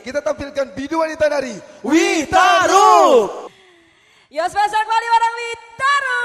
Kita tampilkan bidu wanita dari Witaru. Yo spesial kembali bareng Witaru.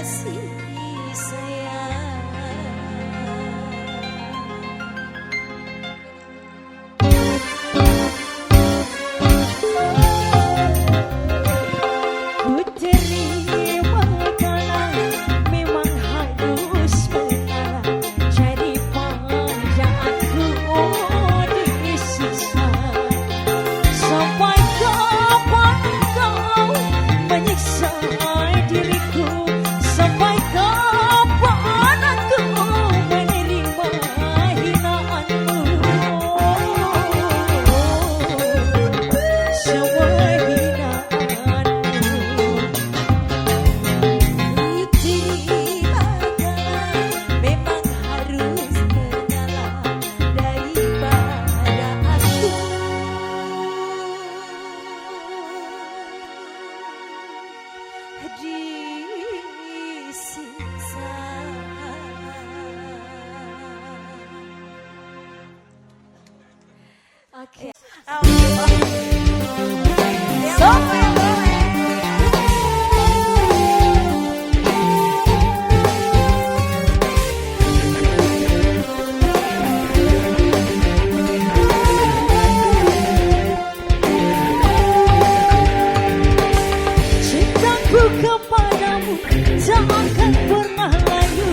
kasih sayang. Ku terima kalah, memang harus mengalah. Jadi panjaanku disiksa. Sampai kapan kau menyiksa diriku? Sampai kapan aku menerima hinaanmu? Semua hinaanmu terima kalah, memang harus mengalah daripada aku disiksa. Oke. Siapa yang boleh? Cintaku kepadamu tak akan pernah layu,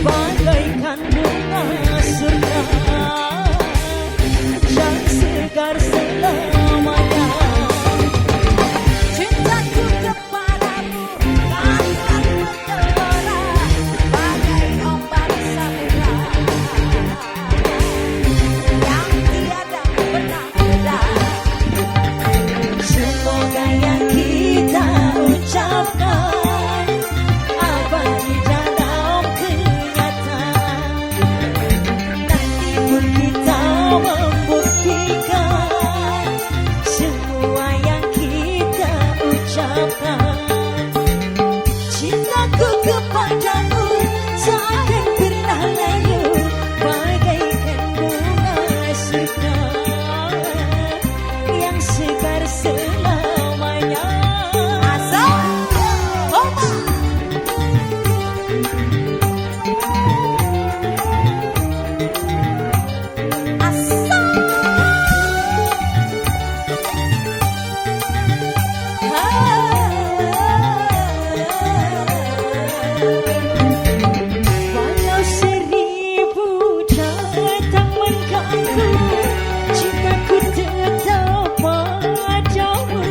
bagaikan bunga surga yang segar selamanya. Cintaku kepadamu akan menggelora bagai ombak samudra yang tiada pernah reda. Semoga yang kita ucapkan abadi dalam kenyataan. Nanti pun kita membuktikan semua yang kita ucapkan. Cintaku kepadamu tak akan pernah layu, bagaikan bunga surga yang segar selamanya. Walau seribu datang mengganggu, cintaku tetap padamu.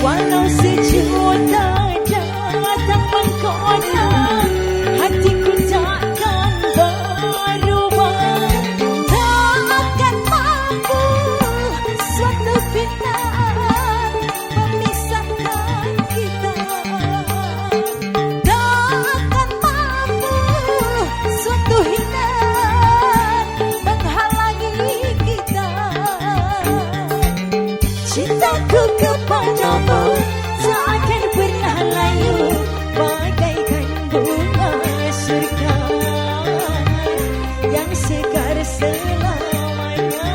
Walau sejuta datang menggoda, hatiku takkan berubah. Tak akan mampu suatu fitnah memisahkan kita. Tak akan mampu suatu hina menghalangi kita. Cintaku kepadamu tak akan pernah layu, bagaikan bunga surga yang segar selamanya.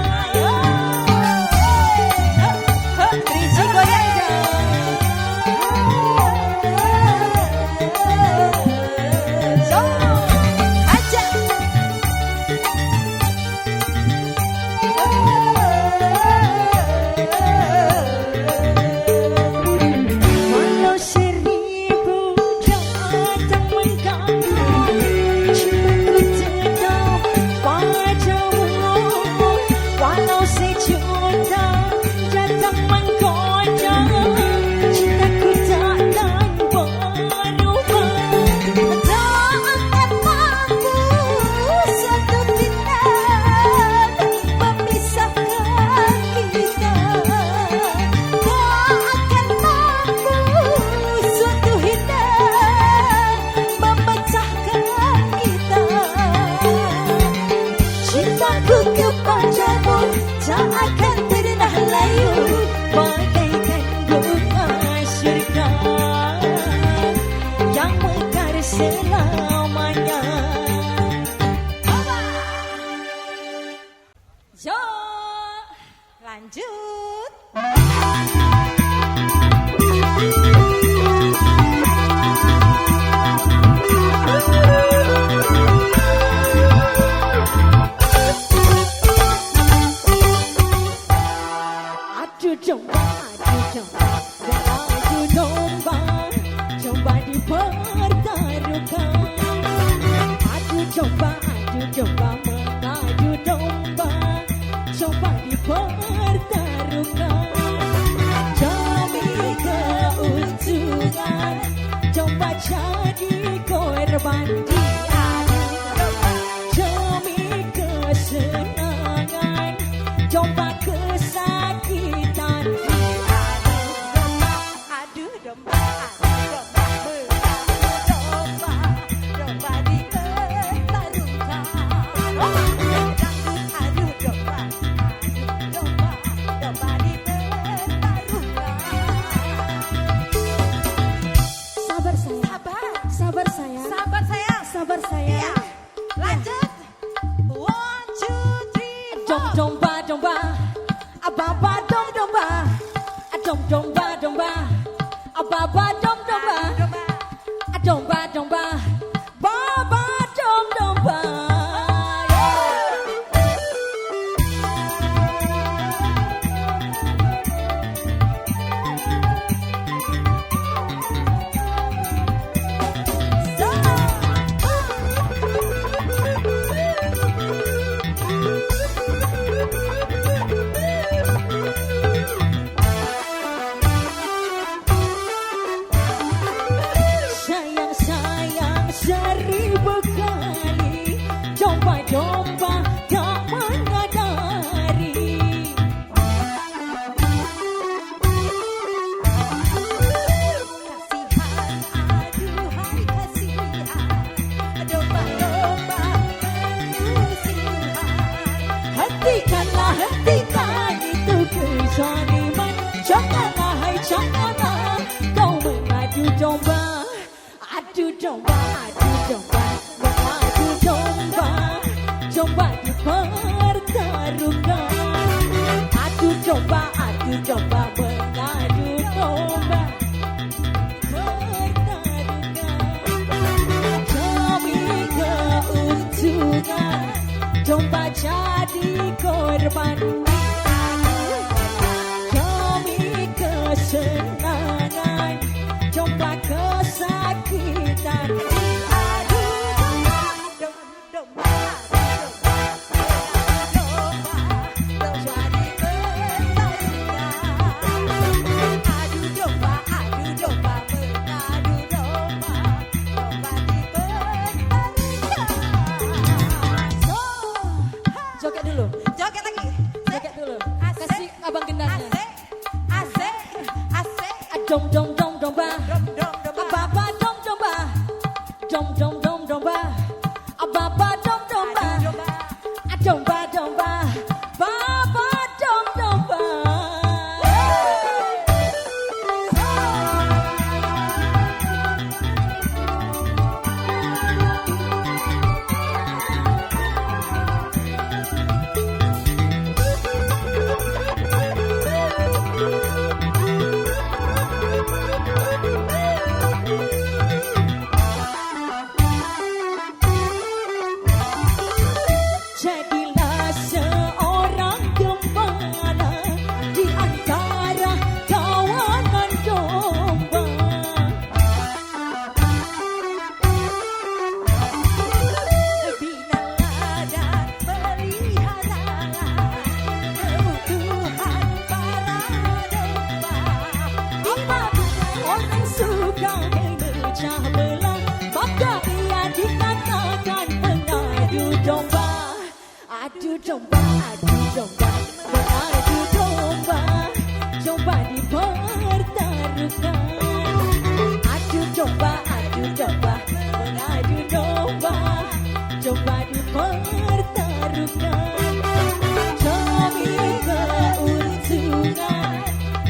Riji goyang dong. Aja. Walau seribu datang mengganggu, cintaku tetap padamu. Walau sejuta datang menggoda, cintaku takkan berubah. Tak akan mampu suatu fitnah memisahkan kita. Tak akan mampu suatu hina memecahkan kita. Cintaku kepadamu tak akan pernah layu, bagaikan bunga surga yang mekar selamanya. Yo, lanjut. dipertaruhkan. Adu domba mengadu domba, coba dipertaruhkan. Demi keuntungan, coba jadi korban diadu domba. Demi kesenangan, coba kesakitan diadu domba. Adu domba, domba dipertaruhkan. Adu domba, domba dipertaruhkan. Sabar sayang, sabar sayang, Sabar sayang. sabar sayang. Iya. Lanjut. 1, 2, 3, 4. Domba domba, ababa domba, domba domba, ababa domba, domba domba, baba domba. Sayang sayang seribu kali, domba domba tak menyadari. Kasihan, aduhai kasihan. Domba-domba kerusuhan. Hentikanlah, hentikan itu kezaliman. Janganlah, hai janganlah kau mengadu domba. Adu domba, mengadu domba, domba dipertaruhkan. Adu domba, mengadu domba, pertaruhkan. Demi keuntungan, domba jadi korban. Demi kesenangan, domba kesakitan. Adu domba, domba dipertaruhkan. Adu domba, mengadu domba, domba dipertaruhkan. Joget dulu, Joget lagi. joget dulu. Asik. Kasih abang gendangnya. Asik, asik. Dom dom dom domba, Dom, dom, domba. ababa dom domba, dom dom dom domba, ababa dom domba, Adu domba. domba domba, baba dom domba. Jadilah seorang gembala di antara kawanan domba. Binalah dan peliharalah kebutuhan para domba. Apabila orang suka memecah belah, maka ia dikatakan pengadu domba. Adu domba, mengadu domba, domba dipertaruhkan. Adu domba, mengadu domba, domba dipertaruhkan. Demi keuntungan,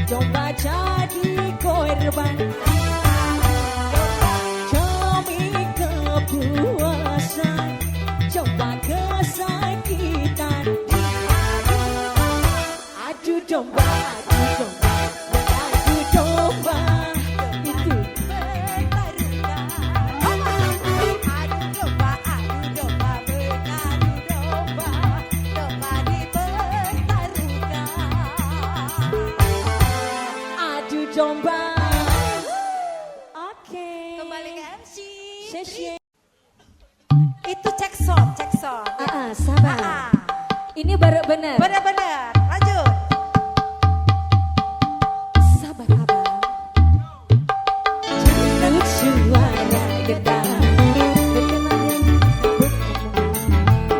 domba jadi korban. Demi kepuasan, domba kesakitan. Adu domba, mengadu domba, Sheshe. Itu cek sound, cek sound. Sabar. Ini baru benar. Benar-benar. Lanjut. Sabar abang. Jangan suara getar.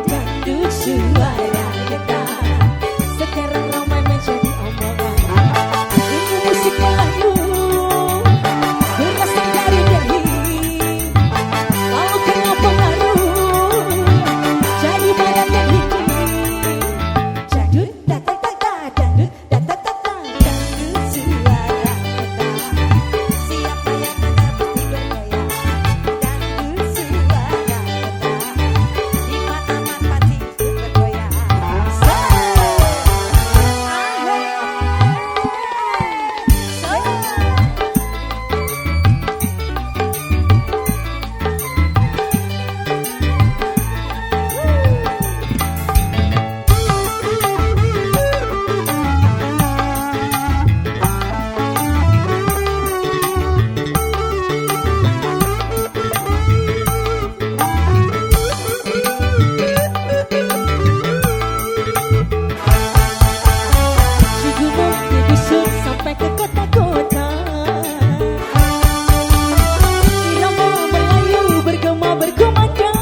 Dangdut suara getar. Sekarang ramai menjadi omongan. Ini musik Melayu. Berasal dari Delhi. Lalu kena pengaruh. Jadi badan dan hiti. Dangdut tak tak tak tak. Dangdut tak tak tak tak. Dangdut suara getar. Siapa yang benar pasti bergoyang. Dangdut suara getar. Di mana-mana pasti bergoyang. Si gunung digusur sampai ke kota-kota. Irama Melayu bergema berkumandang.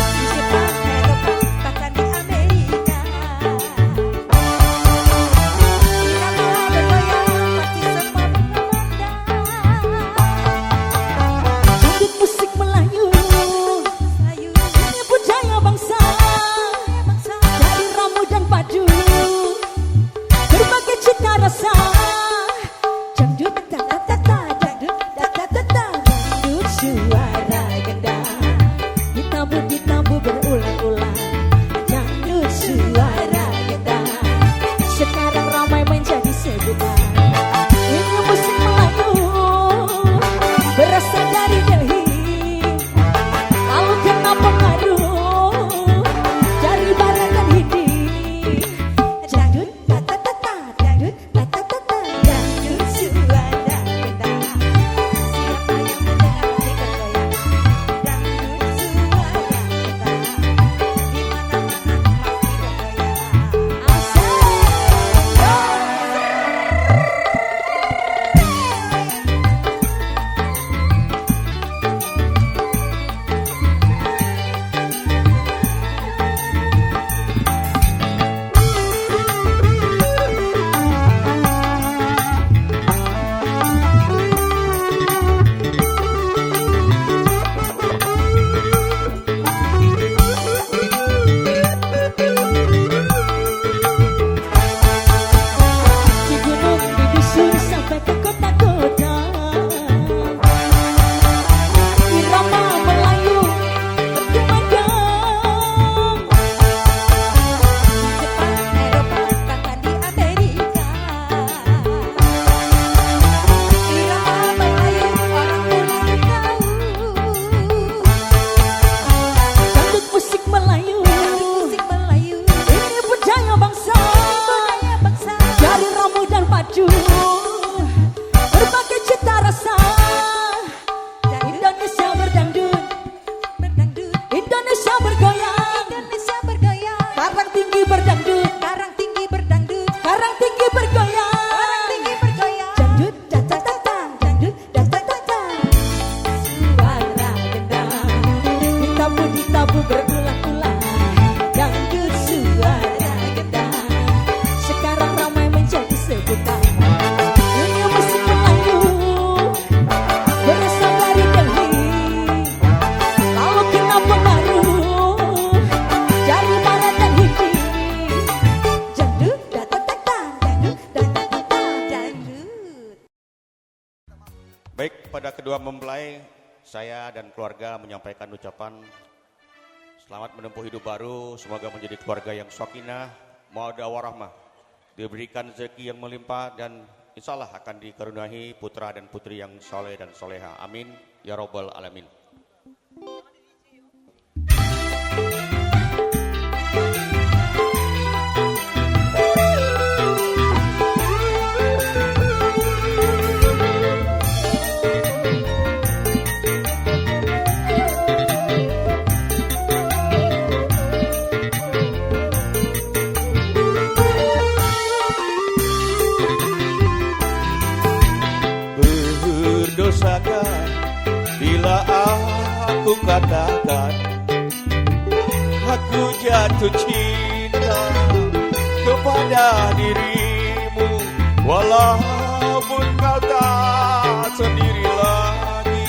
Di Jepang, Eropa, bahkan di Amerika. Irama bergoyang pasti semua memandang. Dangdut musik Melayu Melayu, ini budaya bangsa. bangsa. Dari ramu dan padu berbagai cita rasa. Dangdut tak tak tak tak. Dangdut tak tak tak tak. Dangdut suara gendang. Ditabu berulang-ulang. Dangdut suara gendang. Sekarang ramai menjadi sebutan. Ini musik Melayu berasal dari Delhi. Lalu kena pengaruh dari barat dan hindi. Dangdut tak tak tak tak. Dangdut tak tak tak tak. Dangdut suara gendang. Siapa yang mendengar pasti bergoyang. Dangdut suara getar. Di mana-mana pasti Si gunung digusur sampai ke kota-kota. Irama Melayu berkumandang. Jepang, Eropa, bahkan di Amerika. Irama Melayu orang mulai tahu. Dangdut musik Melayu Musik Melayu, ini budaya bangsa. budaya bangsa. Dari ramu dan padu berbagai cita rasa. Indonesia berdangdut, Berdangdut, Indonesia bergoyang. Indonesia bergoyang. Karang tinggi berdangdut, Karang tinggi berdangdut, karang tinggi bergoyang. karang tinggi bergoyang. Dangdut tak tak tak tak. Dangdut tak tak tak tak. Suara gendang ditabu berulang-ulang. Dangdut suara gendang sekarang ramai menjadi sebutan. Ini musik Melayu berasal dari Delhi. Lalu kena pengaruh dari barat dan hindi. Dangdut tak tak tak tak. Dangdut tak tak tak tak. Dangdut. Baik, pada kedua mempelai, saya dan keluarga menyampaikan ucapan selamat menempuh hidup baru. Semoga menjadi keluarga yang sakinah, mawaddah warahmah, diberikan rezeki yang melimpah dan insya Allah akan dikaruniai putra dan putri yang soleh dan soleha. Amin ya robbal alamin. katakan aku jatuh cinta kepada dirimu, walaupun kau tak sendiri lagi.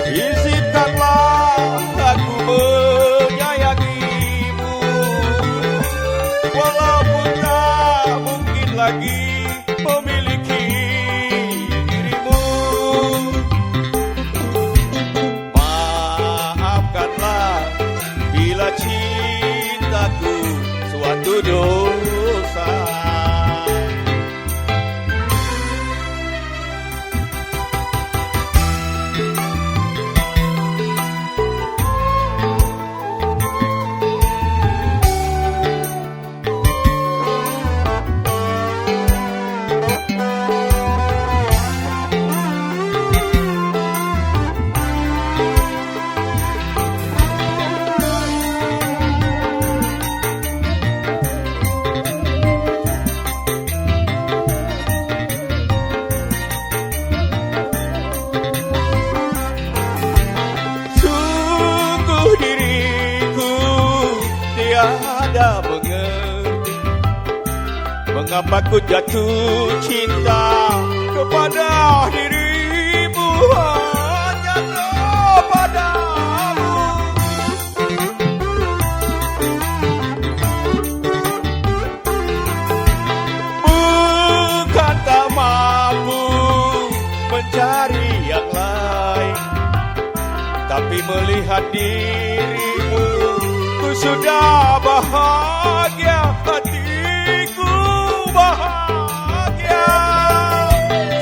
Izinkanlah aku menyayangimu, walaupun tak mungkin lagi memiliki dirimu. Maafkanlah bila cintaku suatu dosa. Tiada mengerti mengapa ku jatuh cinta kepada dirimu, hanya kepadamu. Bukan tak mampu mencari yang lain, tapi melihat dirimu ku sudah bahagia, hatiku bahagia.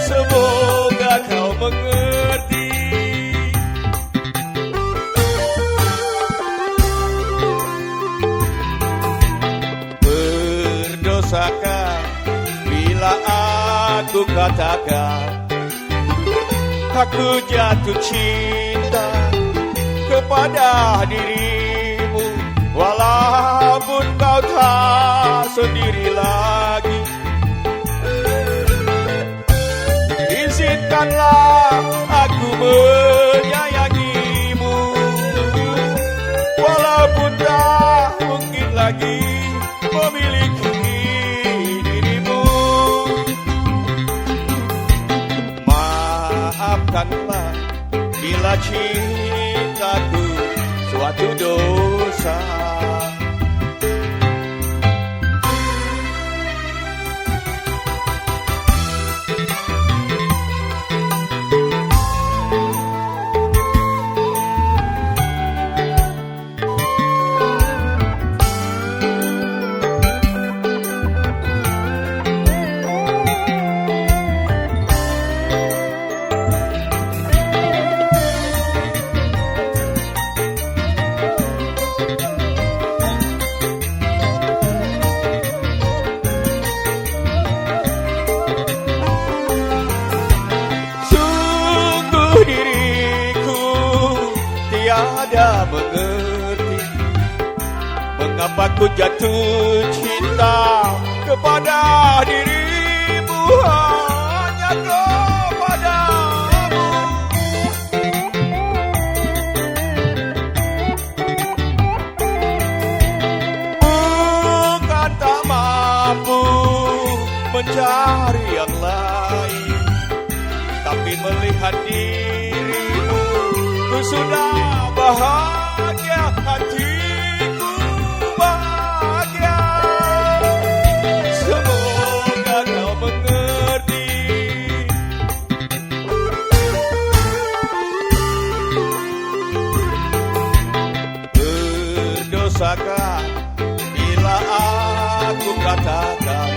Semoga kau mengerti. Berdosakah bila aku katakan aku jatuh cinta kepada dirimu, walaupun kau tak sendiri lagi. Izinkanlah aku menyayangimu, walaupun tak mungkin lagi memiliki dirimu. Maafkanlah bila cintaku suatu dosa. Tiada mengerti mengapa ku jatuh cinta kepada dirimu, hanya kepadamu. Bukan tak mampu mencari yang lain, tapi melihat dirimu ku sudah bahagia, hatiku bahagia. Semoga kau mengerti. Berdosakah bila aku katakan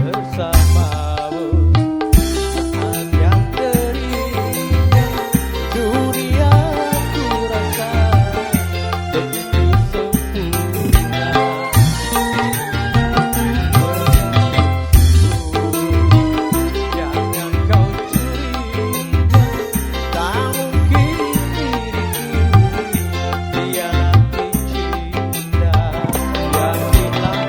bersamamu saat yang terindah dunia ku rasa begitu sempurna. Jangan kau curiga, tak mungkin diriku hianati cinta. Yakinlah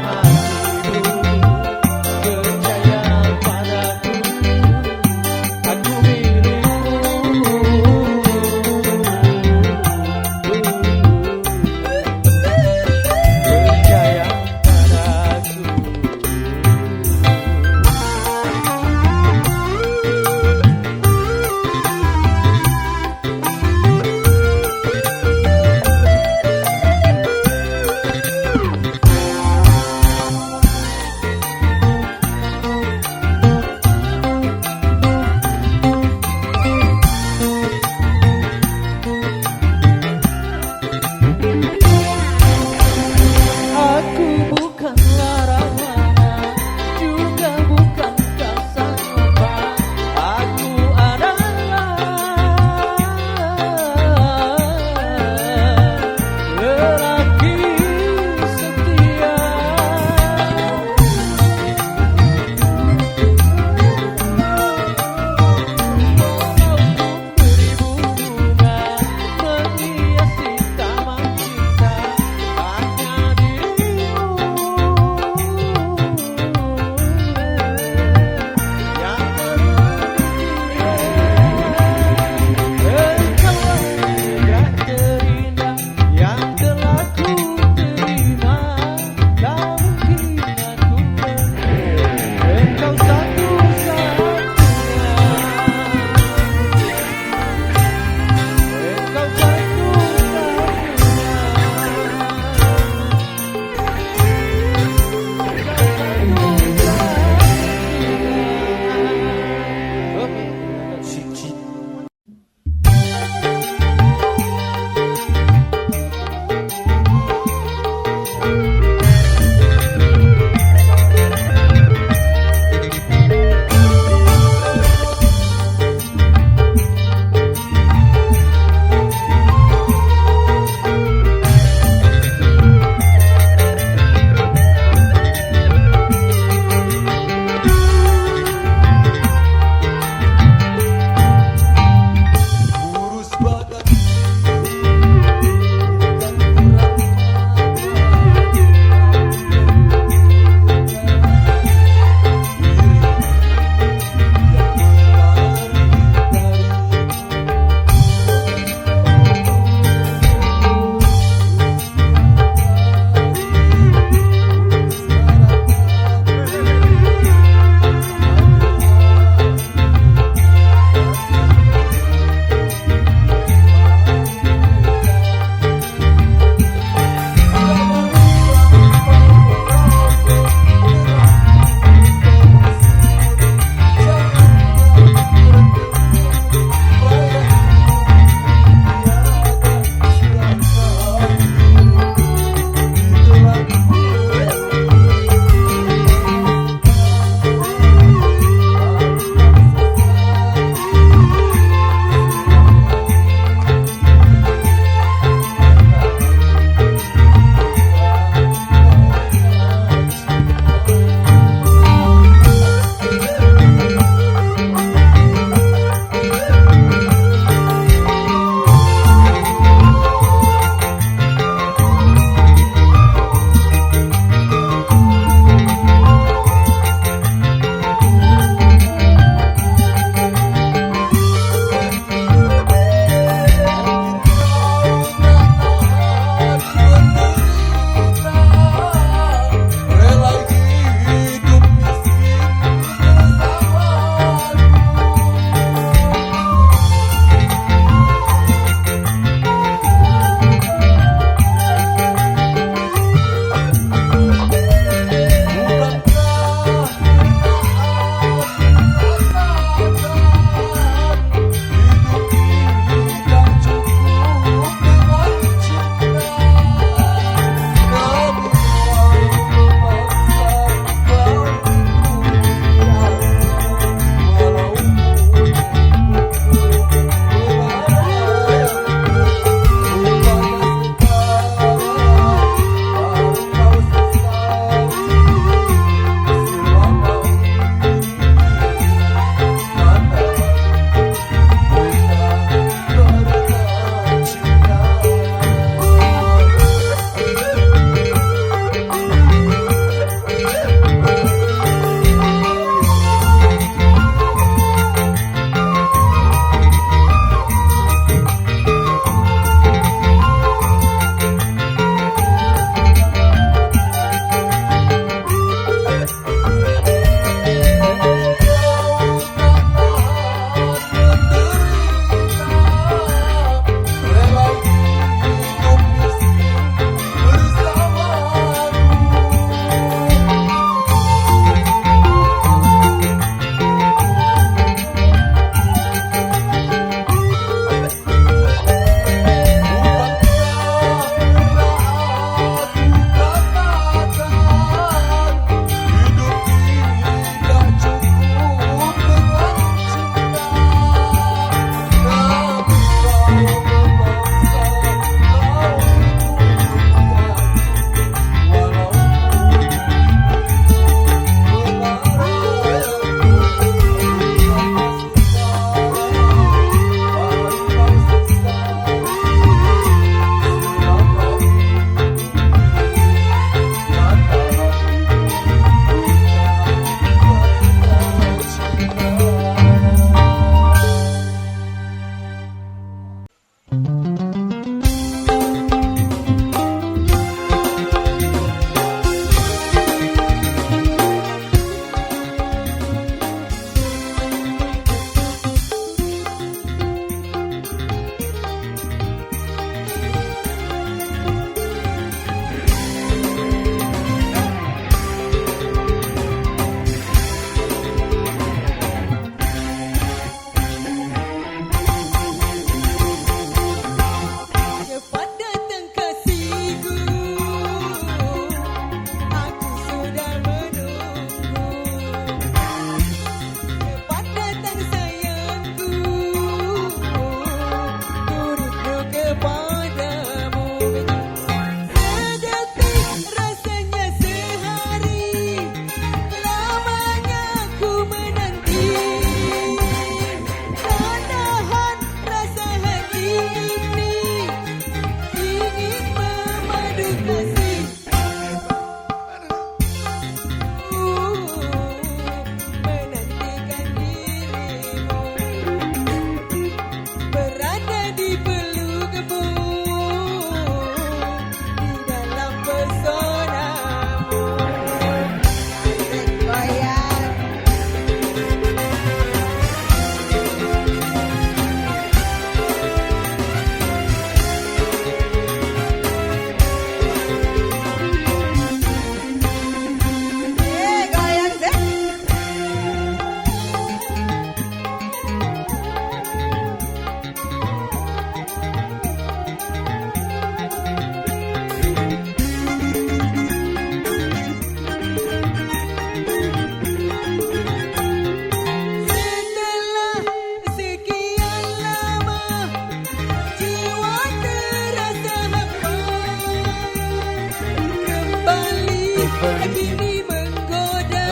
kini menggoda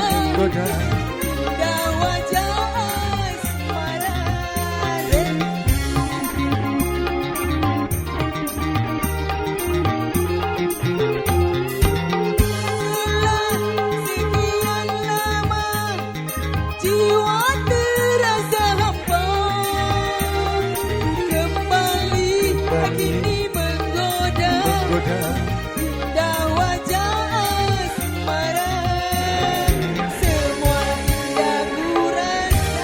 indah wajah asmara. Sekian lama jiwa terasa hampa, kembali kini menggoda indah wajah asmara. Semua indah ku rasa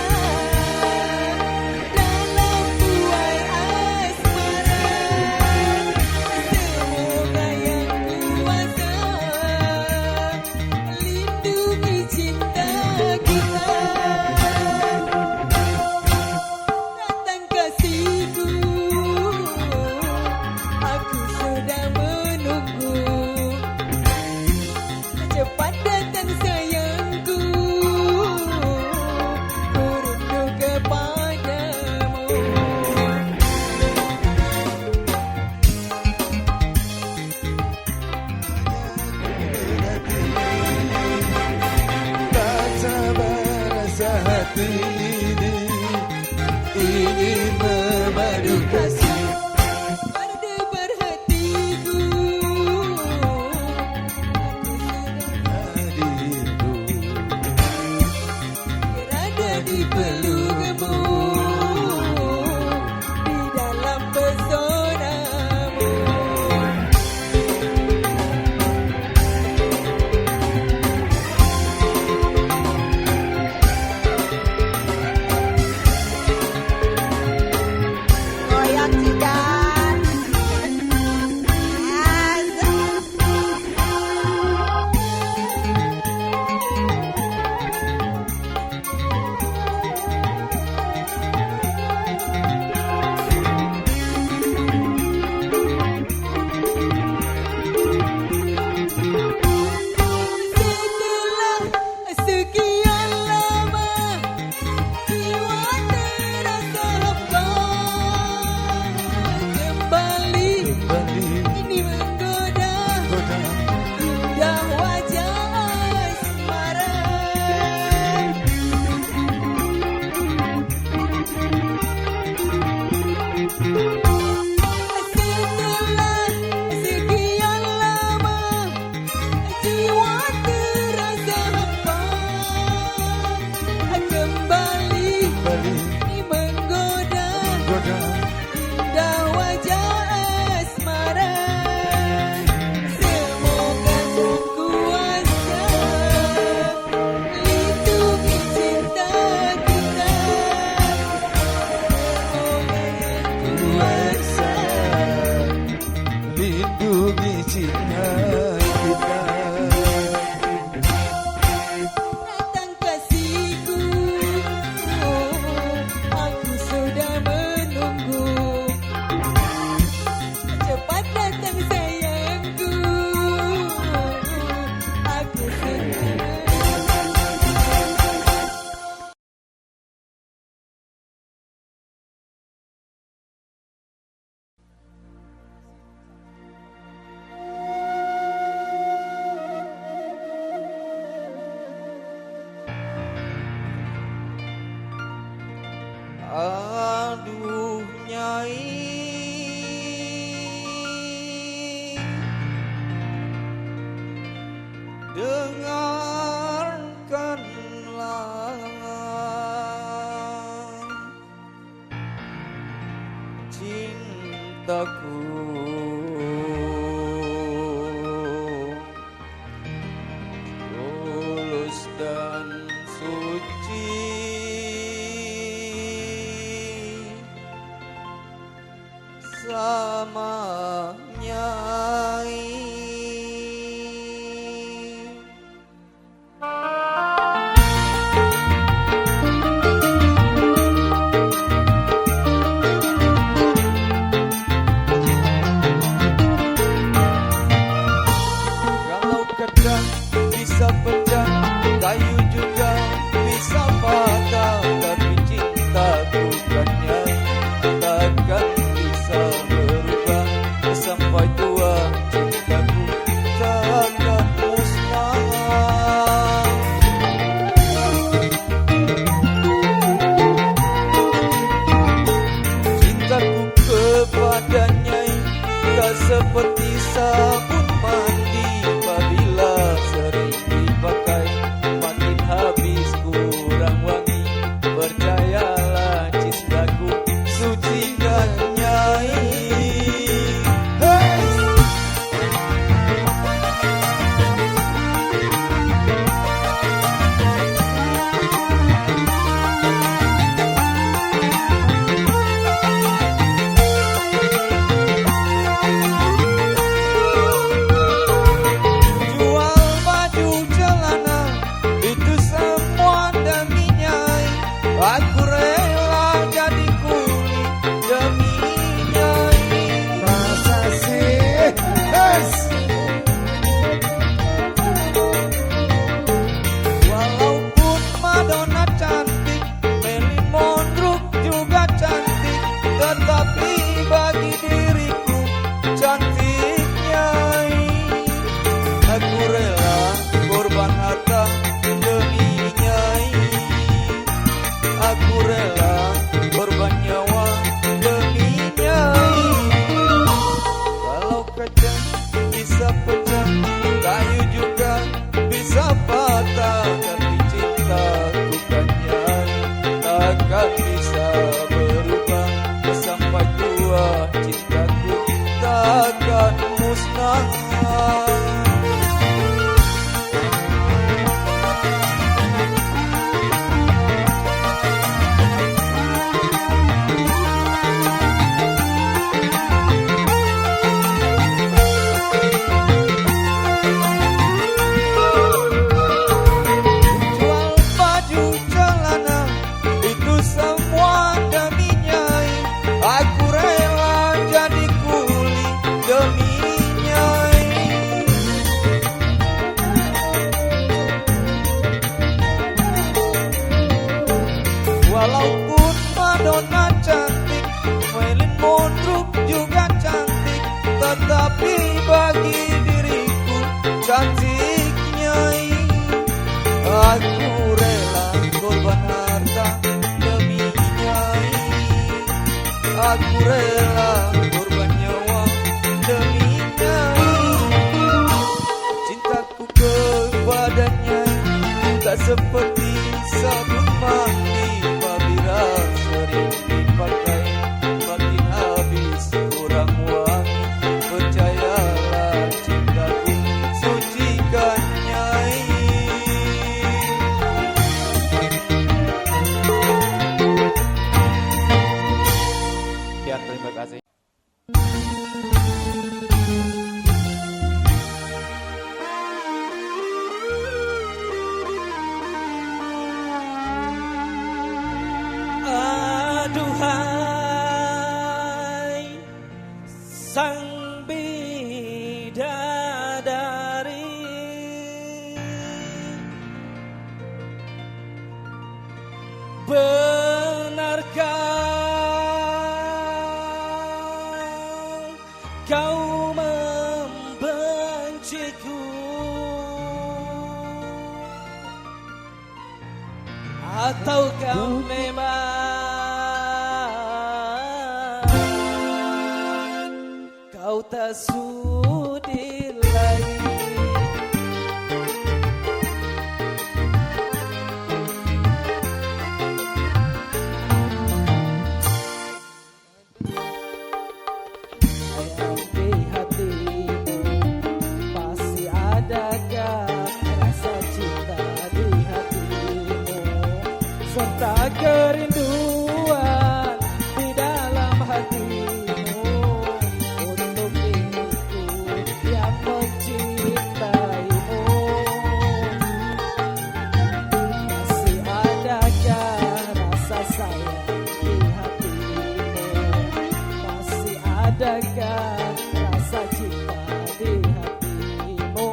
dalam buai asmara. Semoga yang kuasa lindungi cinta kita. Datang kasihku, aku sedang menunggu. Cepat datang sayangku, ku rindu kepadamu. Tak sabar rasa hati ini ingin memadu kasih. Berdebar hatiku, aku sedang Hadirku berada di pelukmu, di dalam pesonamu. Goyang jidan. Setelah sekian lama jiwa terasa hampa, kembali ini menggoda indah wajah asmara. Setelah sekian lama jiwa terasa hampa, kembali ini menggoda indah wajah asmara. Semoga sang kuasa lindungi cinta kita. Semoga yang kuasa lindungi cinta kita. datang kasihku, aku sudah menunggu. Cepat datang sayangku, aku sedang Aduh Nyai, dengarkanlah cintaku, tulus dan suci. Sama Nyai, kalau pedang bisa pecah, kayu juga bisa patah, tapi cinta bukannya takkan bisa berubah sampai tua. Cintaku takkan musnah. nyai, aku rela korban harta demi nyai, aku rela korban nyawa demi nyai. Cintaku kepadanya tak seperti sabun mandi, apabila sering dipakai makin habis kurang wangi. Percayalah cintaku sucikan nyai. Sekian, terima kasih. Aduhai sang bidadari, benarkah kau membenciku, atau kau memang kau tak sudi lagi? Sayang, di hatimu masih adakah rasa cinta di hatimu, serta kerinduan di dalam hatimu untuk diriku yang mencintaimu? Masih adakah rasa sayang di hatimu? Masih adakah rasa cinta di hatimu?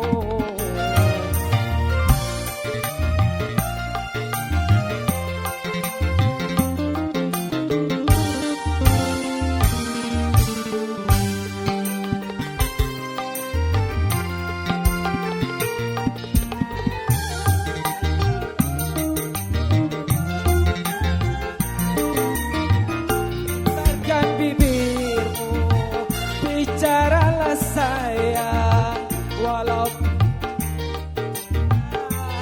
Biarkan bibirmu bicaralah sayang, walaupun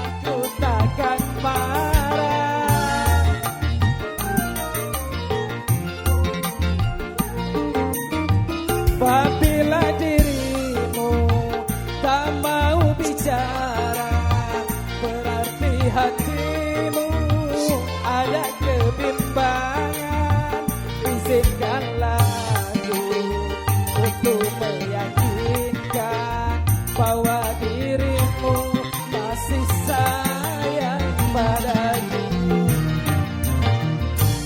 aku takkan marah. Apabila dirimu tak mau bicara, berarti hatimu ada kebimbangan. Izinkanlah aku untuk meyakinkan bahwa dirimu masih sayang padaku.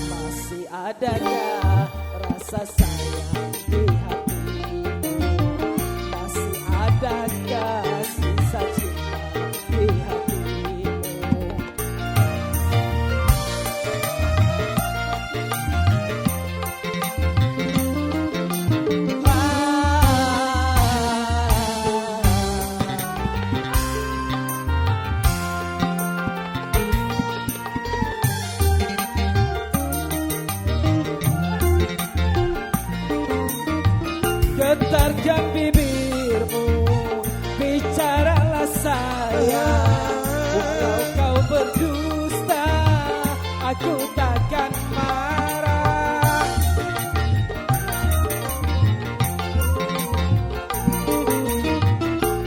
Masih adakah rasa sayang di hatimu? Masih adakah sisa cinta di hatimu? Getarkan bibirmu, bicaralah sayang, walau kau berdusta, aku takkan marah.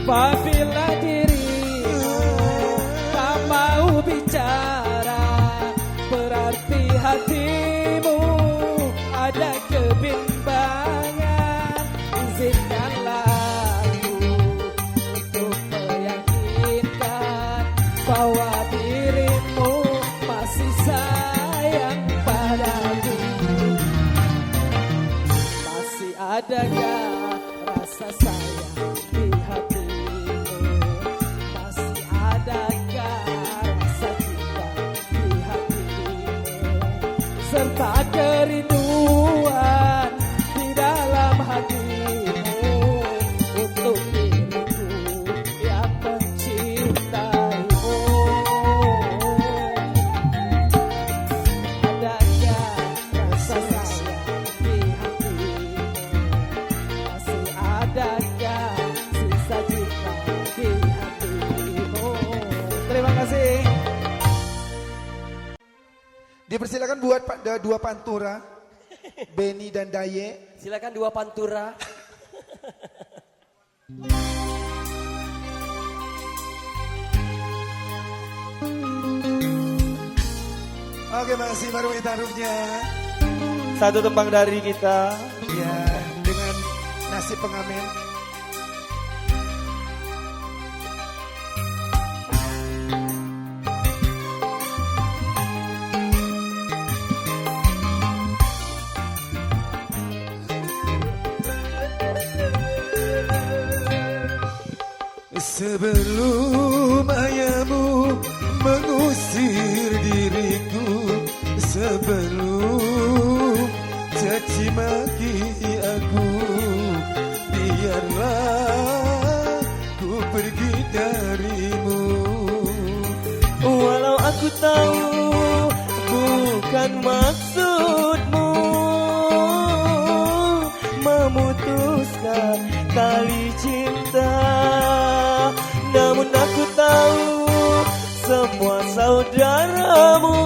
Apabila dirimu tak mau bicara, berarti hatimu ada kebimbangan. Izinkanlah aku untuk meyakinkan bahwa dirimu masih sayang padaku. Masih adakah rasa sayang di hatimu? Masih adakah rasa cinta di hatimu? Serta kerinduan di dalam hatimu untuk diriku yang mencinta. Dipersilakan buat dua pantura, Beni dan Daye. Silakan dua pantura. Oke, makasih Marwah Taruhnya. Satu tembang dari kita. Ya, dengan nasib pengamen. Sebelum ayahmu mengusir diriku, sebelum caci maki aku, biarlah ku pergi darimu. Walau aku tahu bukan maksudmu memutuskan tali cinta, namun aku tahu semua saudaramu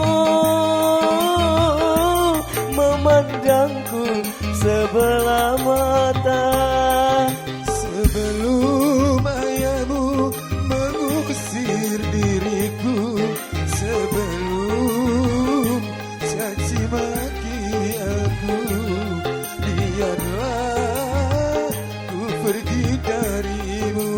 memandangku sebelah mata. Sebelum ayahmu mengusir diriku, sebelum caci maki aku, biarlah ku pergi darimu.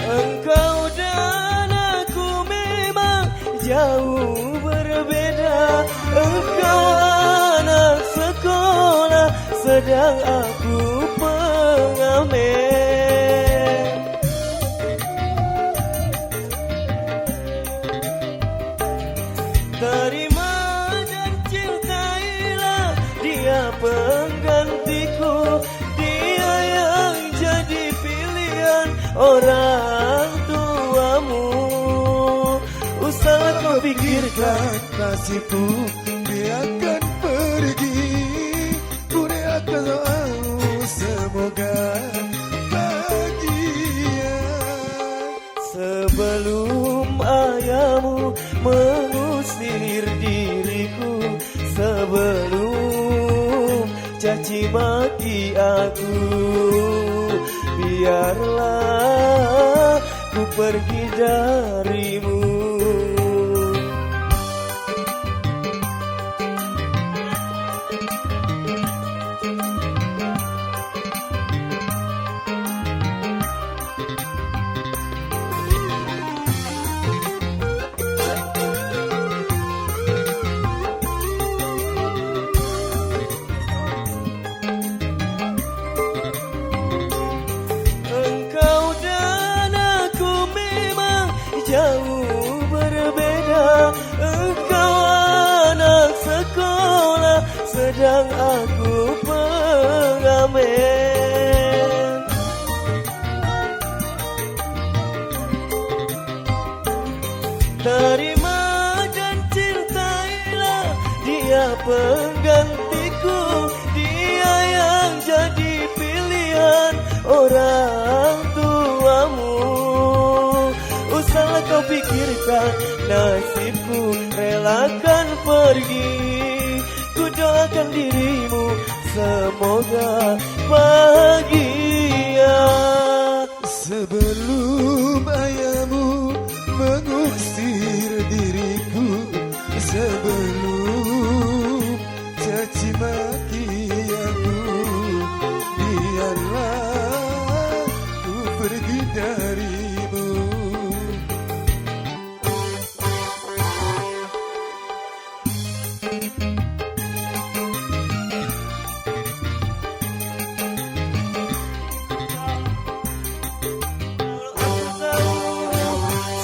Engkau dan aku memang jauh berbeda. Engkau anak sekolah, sedang aku pengamen. Terima dan cintailah dia penggantiku, dia yang jadi pilihan orang tuamu. Usah kau pikirkan Nasibku dia akan pergi, Budi akan doamu semoga bahagia. sebelum ayahmu mengusir diriku, sebelum caci maki aku, biarlah ku pergi darimu. Engkau dan aku memang jauh berbeda. Engkau anak sekolah, sedang aku pengamen. Terima dan cintailah dia penggantiku, dia yang jadi pilihan orang tuamu. Usahlah kau pikirkan nasibku, relakan pergi. Ku doakan dirimu semoga bahagia. Sebelum ayahmu mengusir diriku, sebelum caci maki aku, biarlah ku pergi darimu.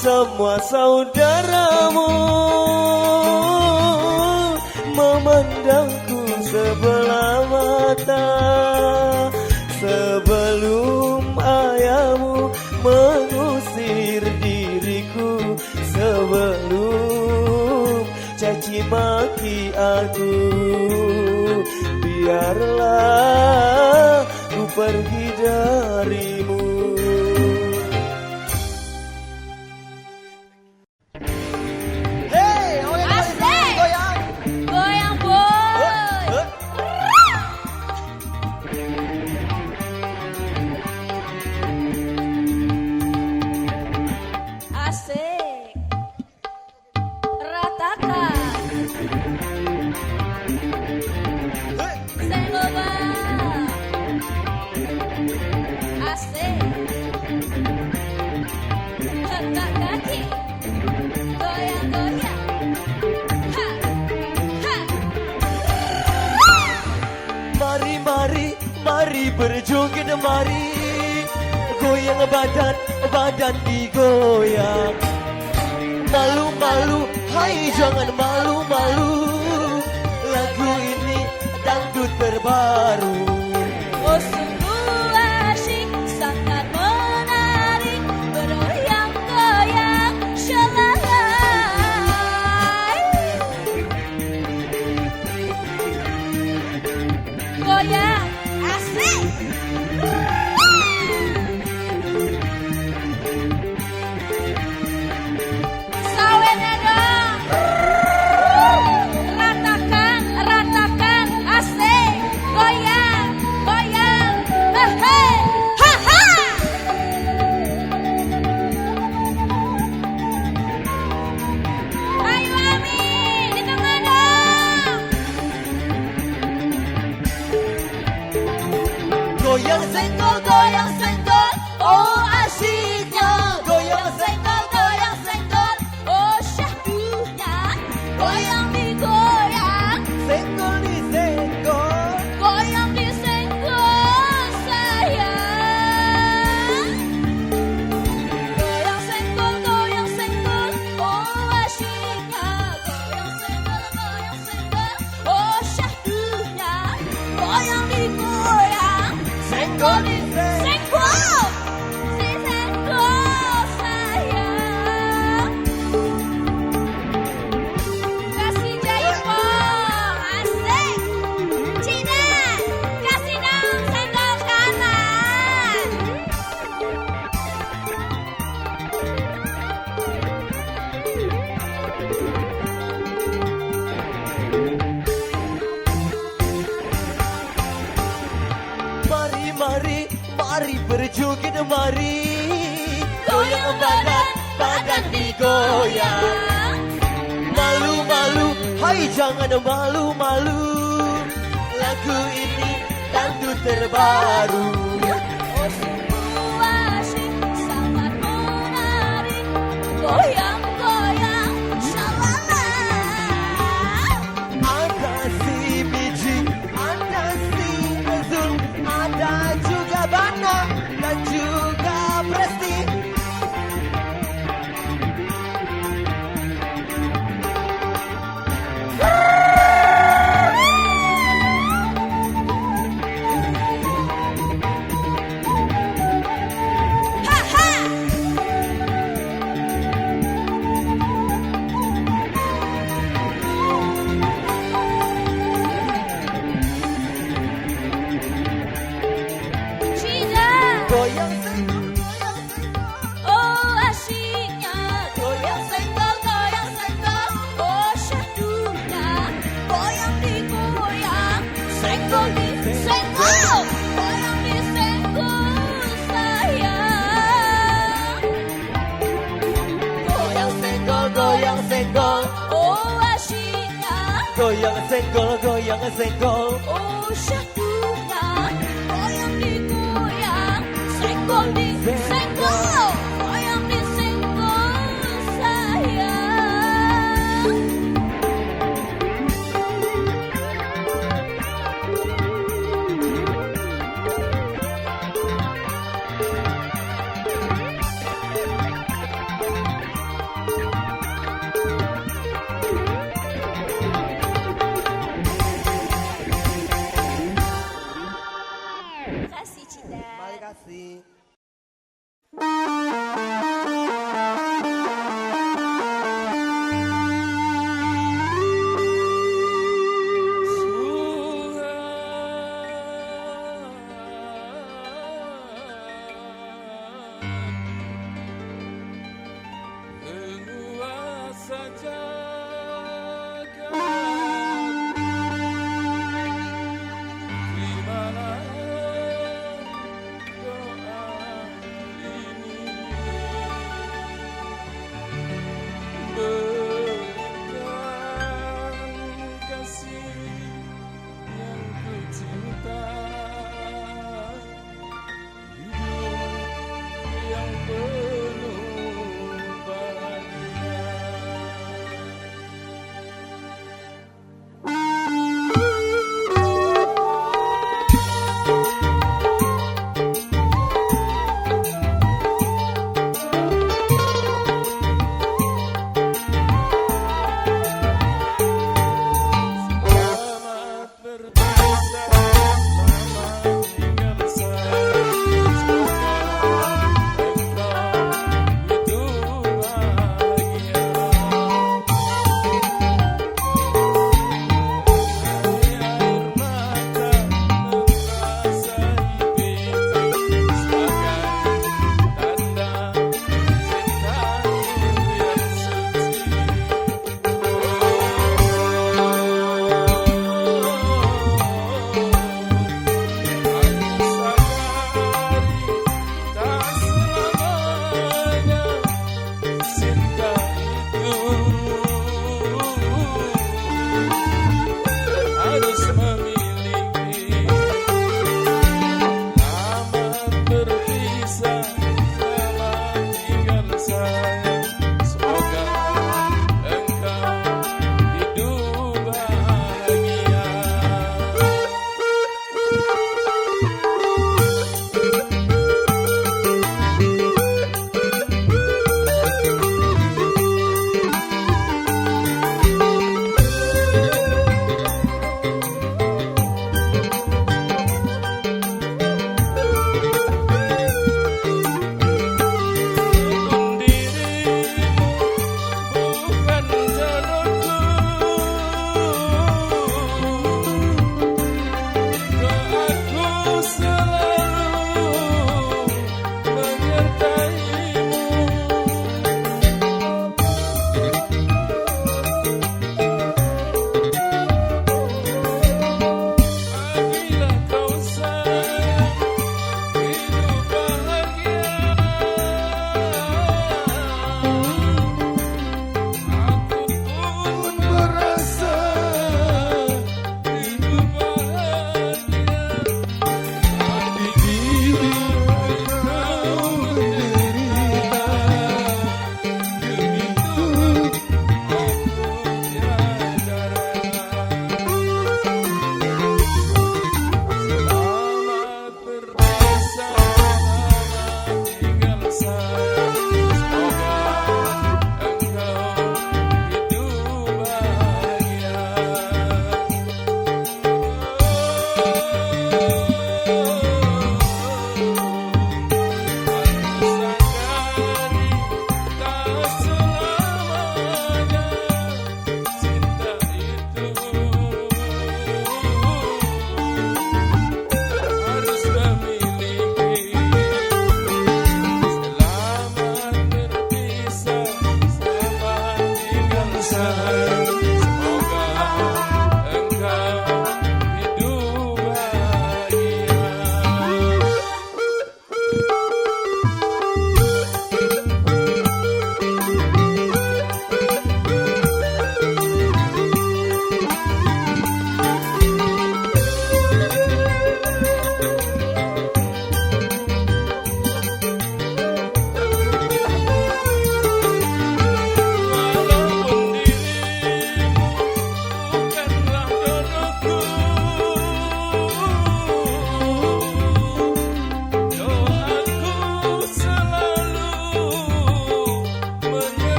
Semua saudaramu memandangku sebelah mata, caci maki aku, biarlah ku pergi darimu. Hey, oh yang Asik. goyang. Goyang boy. Asik. Ratakan. Sengoba. Asik. Hentak kaki. Goyang-goyang. Ha. Ha. Mari, mari, mari berjoget mari, goyang badan, badan digoyang. Malu-malu, hai jangan malu-malu, lagu ini dangdut terbaru. Oh sungguh asyik, sangat menarik, beroyang-goyang shalai. Goyang, asik. Sawennya dong. Ratakan, ratakan, asik. Goyang, goyang. Hehe, ha ha. Ayo Ami, di tengah dong. Goyang senggol, goyang senggol, oh asyiknya. Goyang senggol, goyang senggol, oh syahdunya. Goyang digoyang, Senggol di senggol, goyang disenggol sayang. Goyang senggol, oh asyiknya. Goyang senggol, oh syahdunya. Goyang digoyang, senggol disenggol, disenggol sayang. Kasih jaipong, asik. Cina, kasih dong senggol kanan. mari, mari, mari berjoget mari, Goyang badan, badan digoyang. Malu-malu, hai jangan malu-malu, lagu ini dangdut terbaru. Oh sungguh asyik, sangat menarik, goyang-goyang shalala. Ada si biji, ada si bezul, ada juga bana dan juga presti. Ha ha. Cina, Goyang senggol, goyang senggol, oh asyiknya. Goyang senggol, oh syahdunya. Goyang digoyang, senggol disenggol, goyang disenggol sayang. goyang senggol, goyang senggol, Oh asyiknya, goyang senggol, goyang senggol. oh syahdunya. Goyang digoyang, senggol disenggol, goyang disenggol sayang. Kasih Cinta. Terima kasih.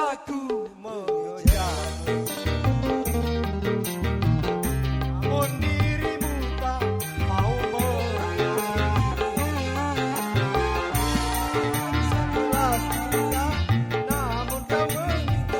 aku mengejar. Namun dirimu tak mau mengerti. Setelah cinta, namun kau meminta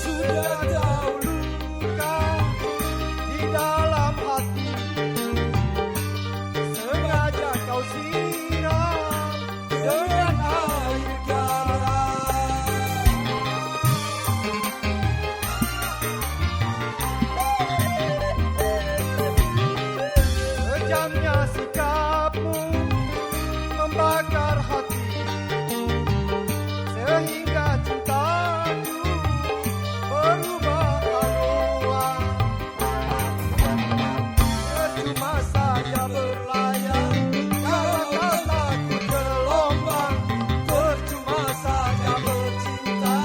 sudah tahu luka di dalam hati, sengaja kau siram dengan air garam. Kejamnya sikapmu membakar hati, sehingga cintaku berubah haluan. Percuma saja berlayar kalau kau takut gelombang. Percuma saja bercinta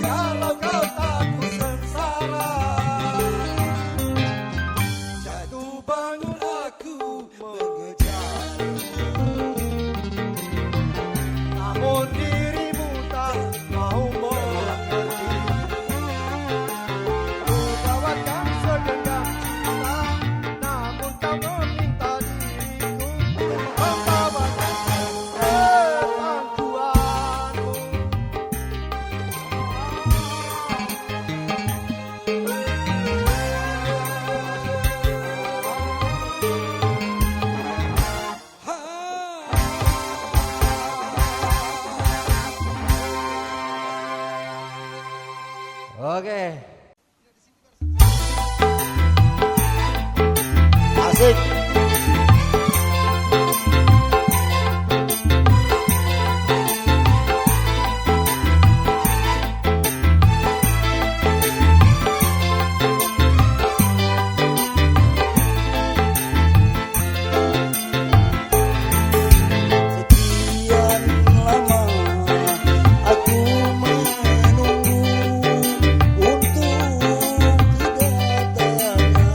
kalau kau takut sengsara. Jatuh bangun aku mengejar, namun dirimu tak mau mengerti. Ku dapatkan segenggam cinta, namun kau meminta diriku membawakan pangkuanmu. Oke. Asik. Sekian lama aku menunggu untuk kedatanganmu.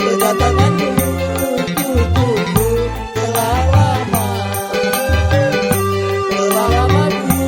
Kedatanganmu ku tunggu telah lama ku menunggu.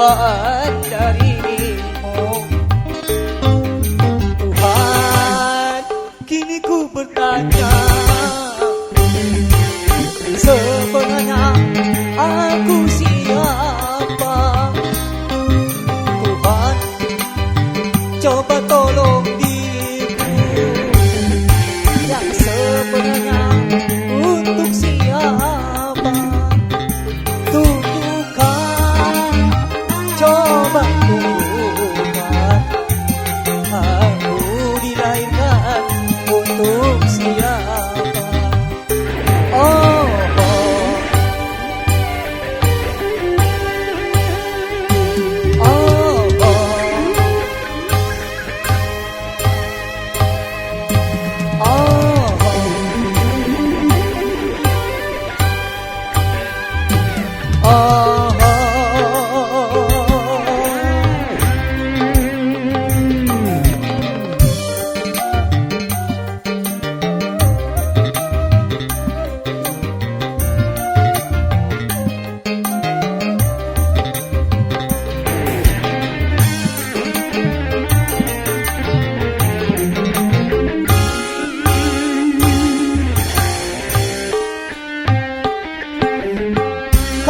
cobaan darimu. Tuhan, kini ku bertanya, sebenarnya aku siapa? Tuhan, coba tolong diriku yang sebenarnya untuk siapa? Tunjukkan, coba tunjukkan, aku dilahirkan untuk siapa? Oh,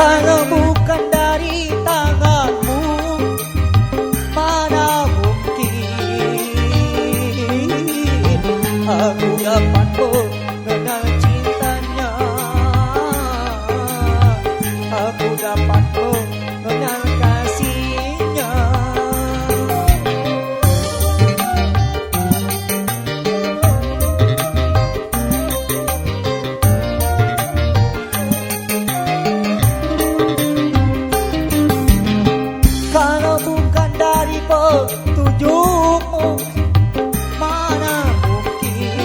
kalau bukan dari tanganmu, mana mungkin aku dapat mengenal cintanya, aku dapat mengenal kasihnya. Kalau bukan dari petunjukmu, mana mungkin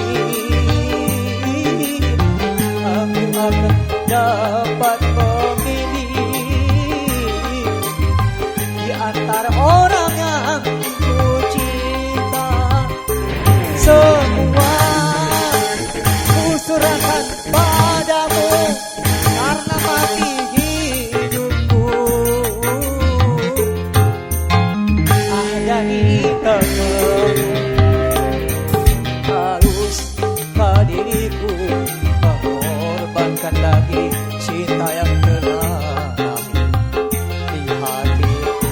aku akan dapat memilih di antara orang yang ku cinta. Semua ku serahkan padamu karena mati hidupku ada di tanganmu. Harus diriku mengorbankan lagi cinta yang telah di hatiku,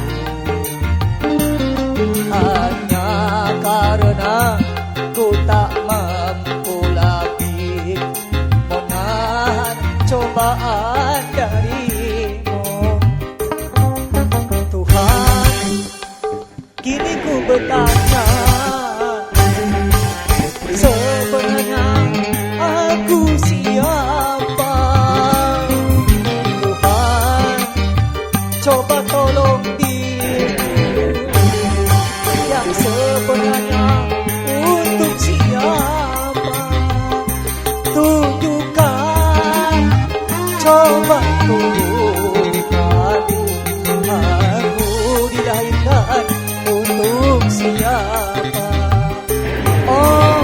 hanya karena ku tak mampu lagi menahan cobaan darimu. Tuhan, kini ku bertanya, sebenarnya aku siapa? Tuhan, coba tolong diriku yang sebenarnya untuk siapa? Tunjukkan, coba tunjukkan, aku dilahirkan untuk siapa? Oh,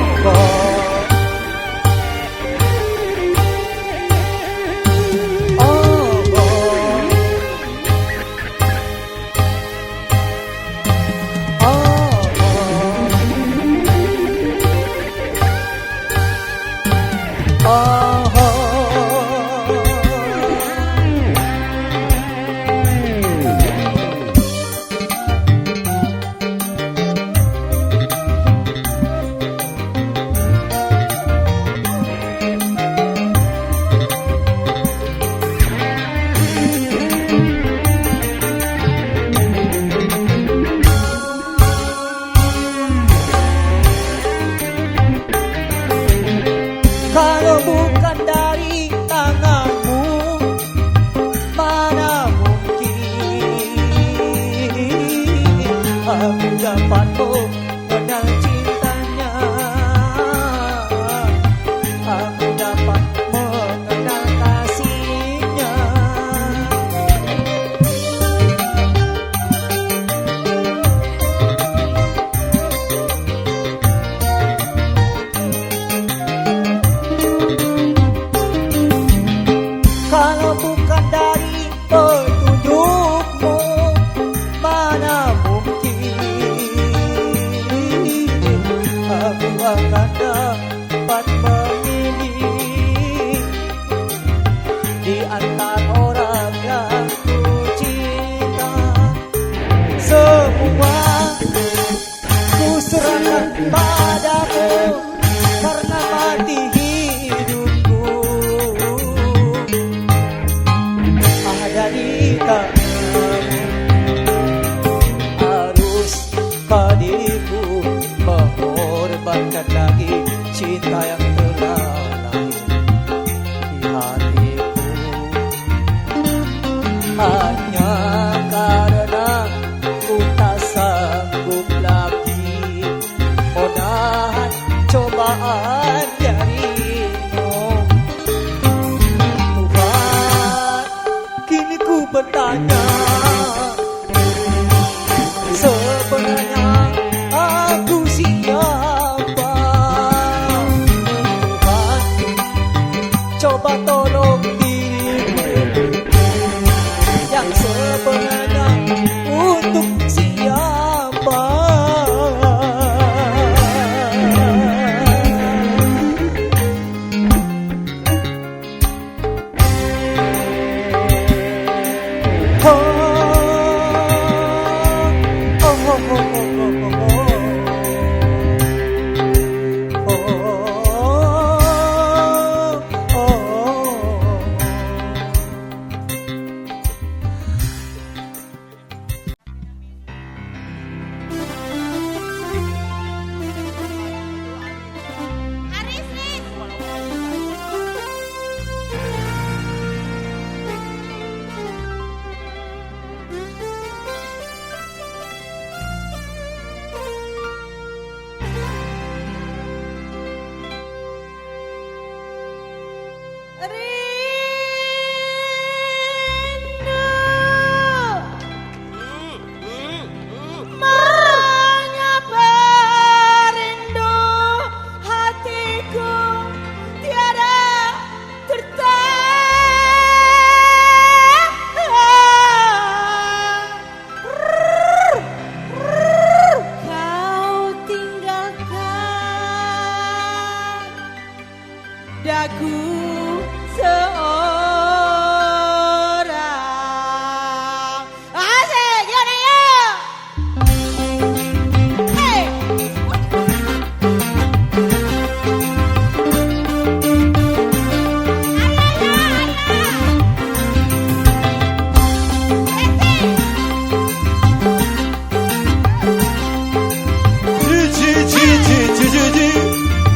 tanganmu, harus diriku mengorbankan lagi cinta yang telah lahir di hatiku, hanya karena ku tak sanggup lagi menahan cobaan darimu. Tuhan, kini ku bertanya, sebenarnya aku siapa? Tuhan, coba tolong diriku yang sebenarnya untuk siapa? Daku seorang. Asik, gimana ya? Hey.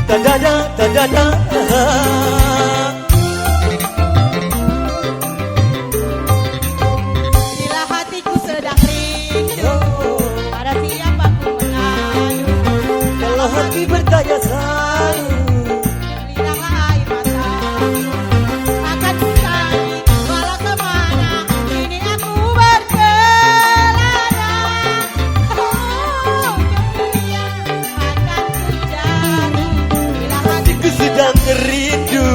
Da da da da da da. Bila hatiku sedang rindu, pada siapa ku mengadu. Kalau hati bertanya selalu, Lidahlah air mata. Akan ku cari walau kemana, kini aku berkelana. Oh, dunia akan ku cari. Bila hatiku hatiku sedang rindu,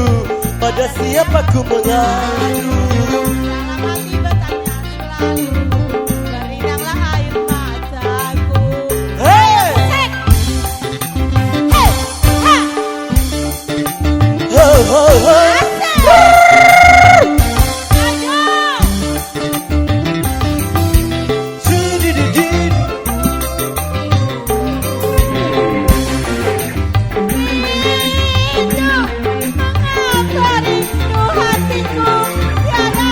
pada siapa ku mengadu. dalam hati bertanya selalu, berlinanglah air mataku. Hey! Hek! Hei! Ha! Ho ho ho. Sudididid. Mengapa rindu hatiku tiada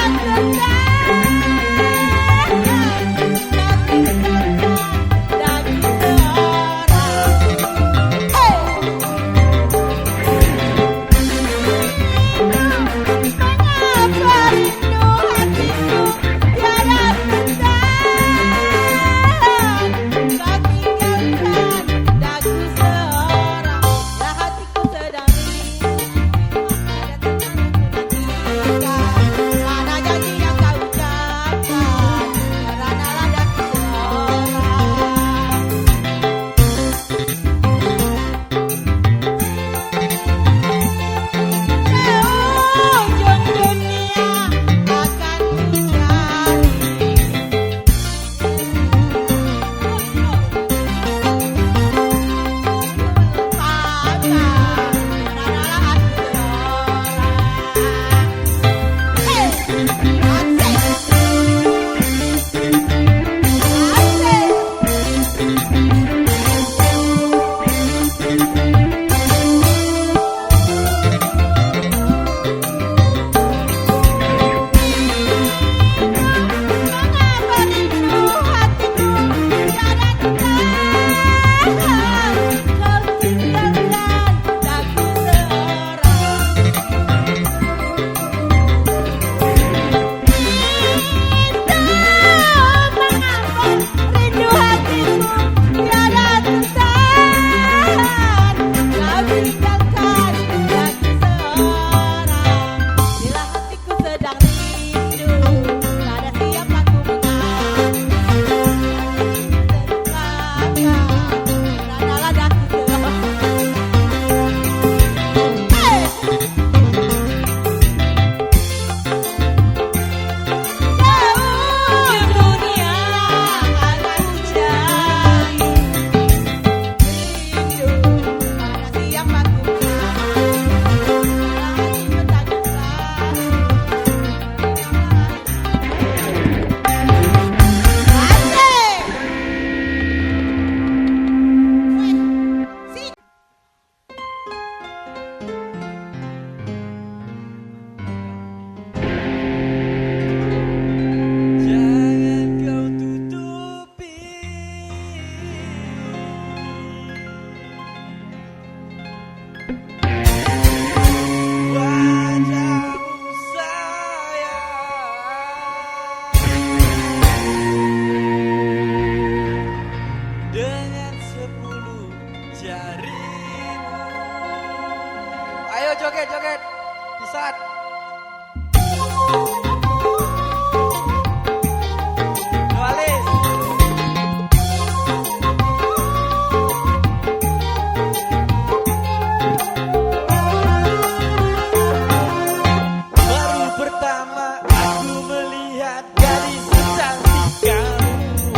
melihat gadis secantik kamu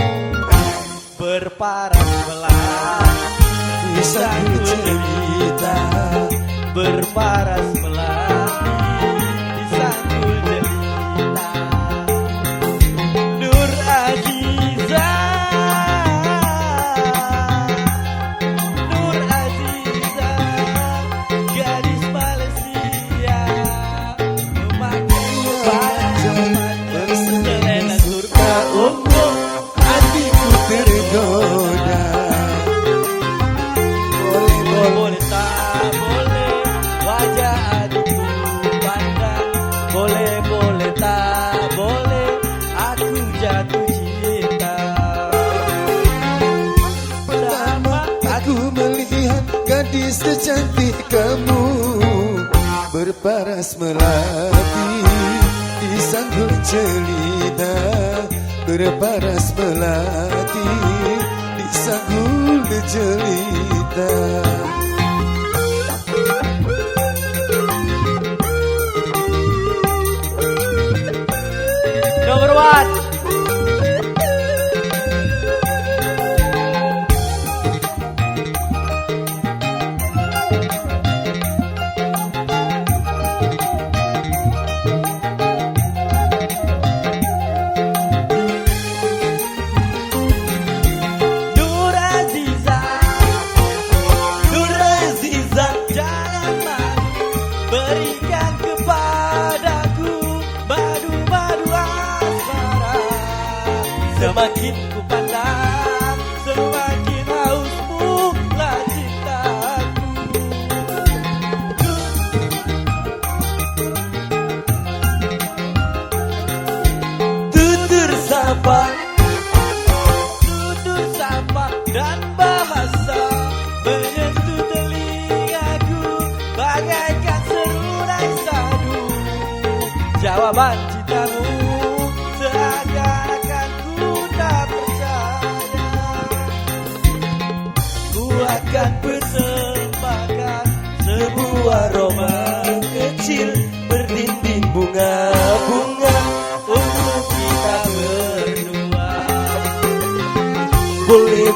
berparas melati di sanggul jelita, berparas melati di sanggul jelita. Nur Aziza, Nur Aziza, gadis Malaysia, memakai baju berselena surga ungu, Hatiku tergoda. boleh tak boleh wajah adikku pandang, boleh tak boleh aku jatuh cinta. Pertama aku melihat gadis secantik kamu berparas melati di sanggul jelita, berparas melati di sanggul jelita. Number one. Nur Aziza, Nur Aziza, jangan malu, berikan kepadaku madu-madu asmara. Semakin ku pandang, semakin haus pula cintaku. Tutur sapa, tutur sapa dan bahasa menyentuh telingaku bagaikan serurai sadu. Jawaban cintamu seakan-akan ku tak percaya. Ku akan persembahkan sebuah roman kecil berdinding bunga-bunga untuk kita berdua.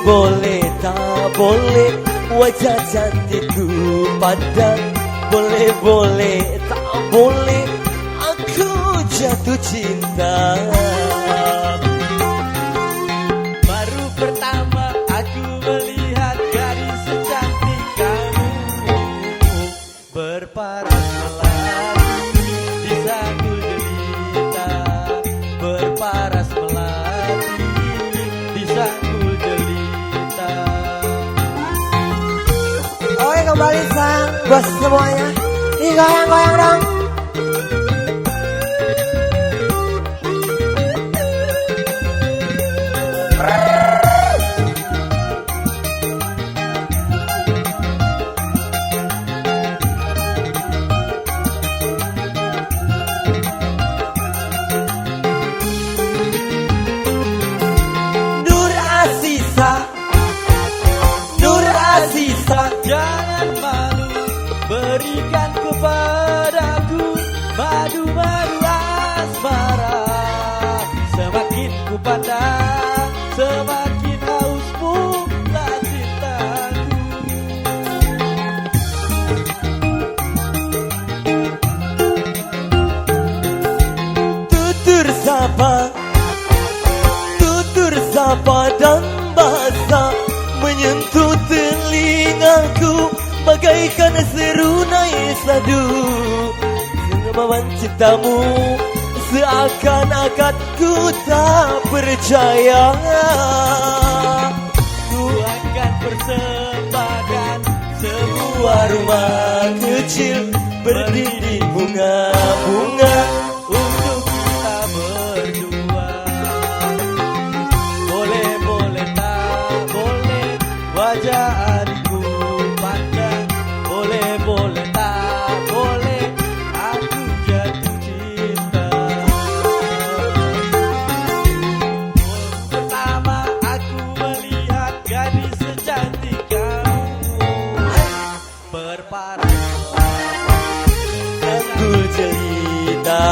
Boleh tak boleh wajah cantikku pandang, boleh tak boleh aku jatuh cinta. Baru pertama aku melihat gadis secantik kamu berparas melati di sanggul jelita, berparas melati di sanggul jelita. Oke, kembali sang bos semuanya. Digoyang-goyang dong. Nur Aziza, Nur Aziza, jangan malu, berikan kepadaku madu-madu asmara. Semakin ku pandang, semakin haus pula cintaku. Tutur sapa dan bahasa menyentuh telingaku bagaikan serunai sadu. Semawan cintamu seakan-akan ku tak percaya. Ku akan persembahkan sebuah rumah kecil berdinding bunga-bunga untuk kita berdua. Boleh tak boleh wajah adikku pandang, boleh tak boleh aku jatuh cinta. Pertama aku melihat gadis secantik kamu berparas sanggul jelita,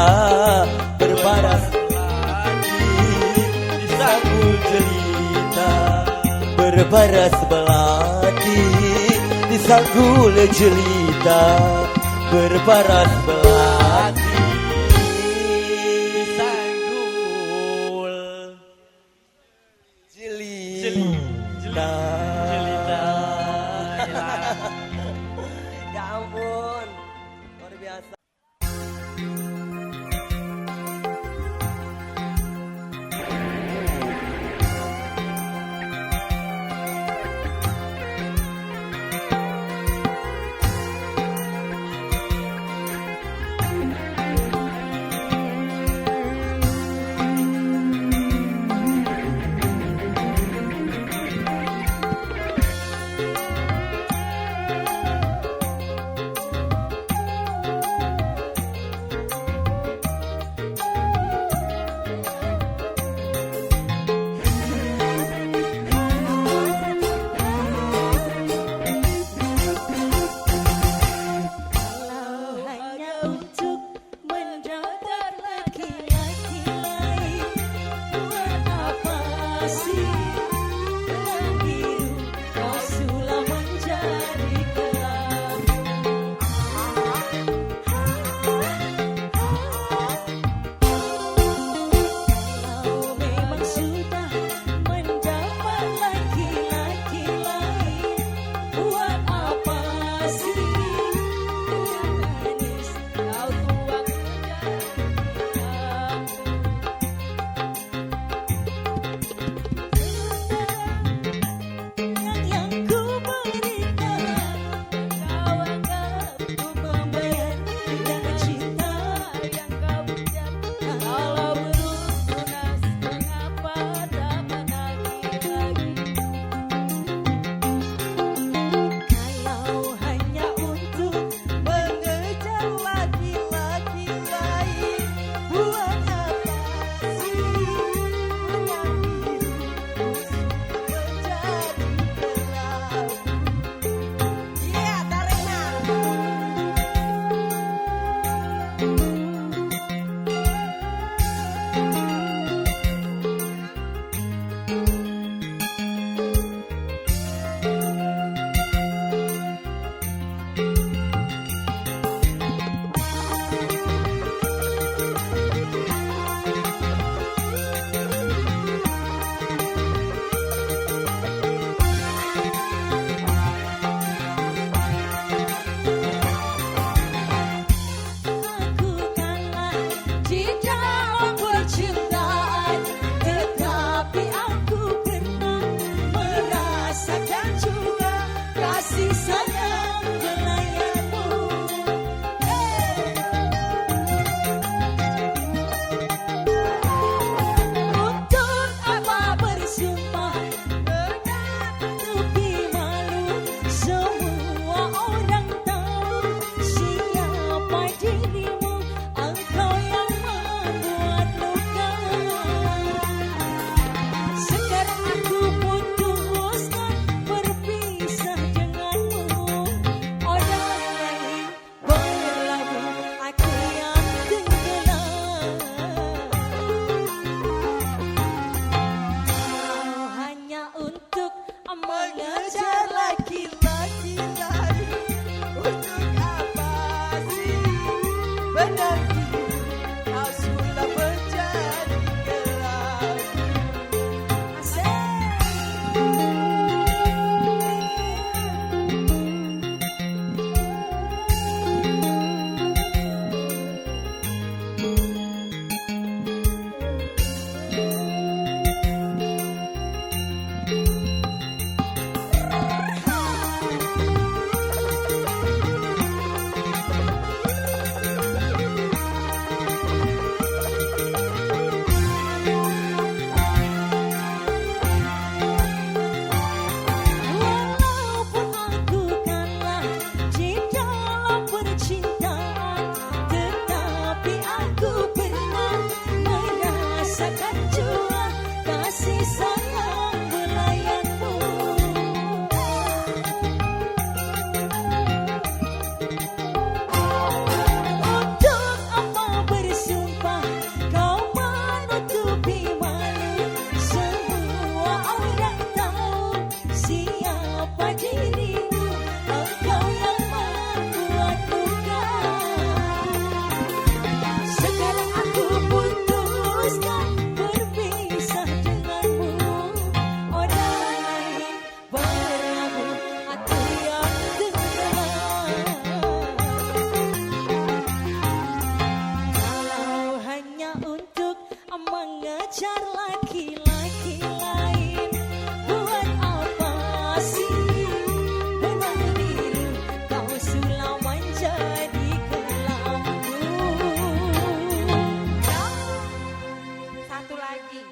jelita berparas belati di sanggul jelita berparas belati di sanggul jelita. Ya ampun, luar biasa. pacar laki-laki lain. Buat apa sih memang diri kau sulaman jadi kelambu. Satu lagi.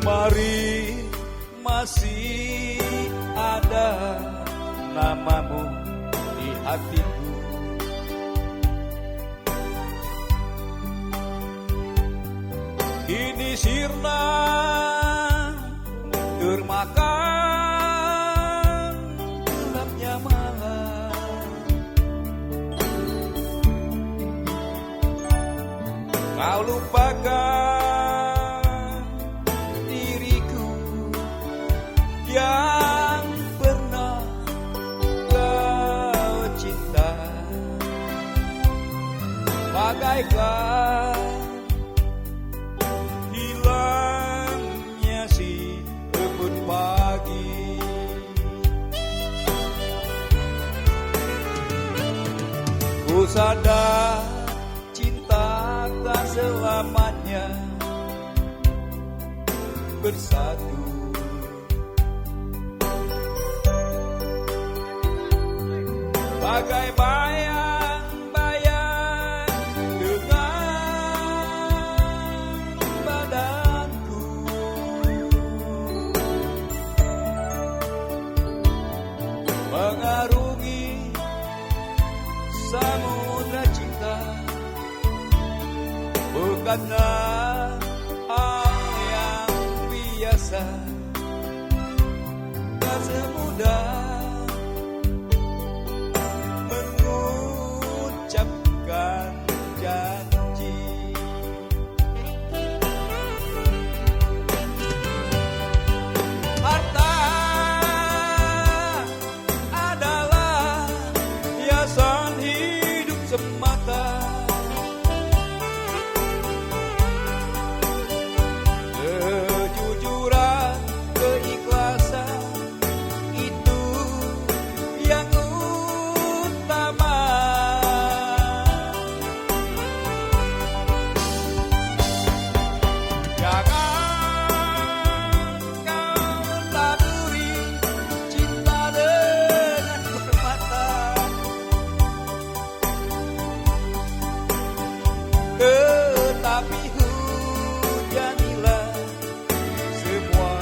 Kemari masih ada namamu di hatiku. Kini sirna termakan gelapnya malam. Kau lupakan diriku yang pernah kau cinta, bagaikan hilangnya si embun pagi. Ku sadar cinta tak selamanya bersatu. Bagai bayang-bayang dengan badanku, mengarungi samudra cinta. Bukanlah hal yang biasa, tak semudah mengucapkan janji. Harta adalah hiasan hidup semata. Kejujuran, keikhlasan, itu yang utama. Jangan kau taburi cinta dengan permata, tetapi hujanilah semua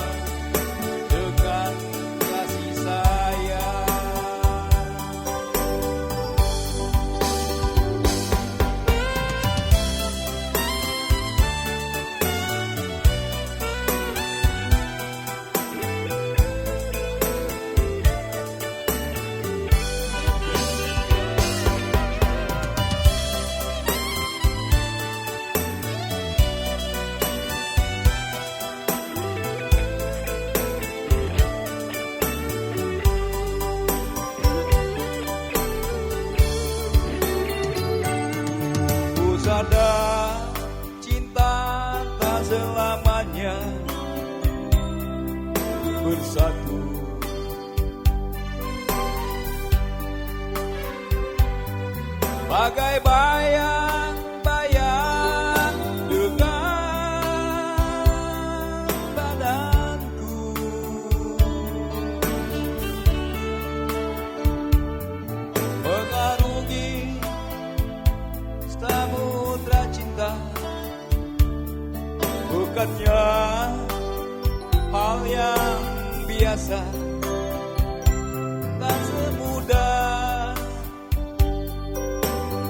dengan kasih sayang. Ku sadar cinta tak selamanya bersatu. Bagai bayang-bayang dengan badanku, mengarungi samudra cinta. Bukannya hal yang biasa, tak semudah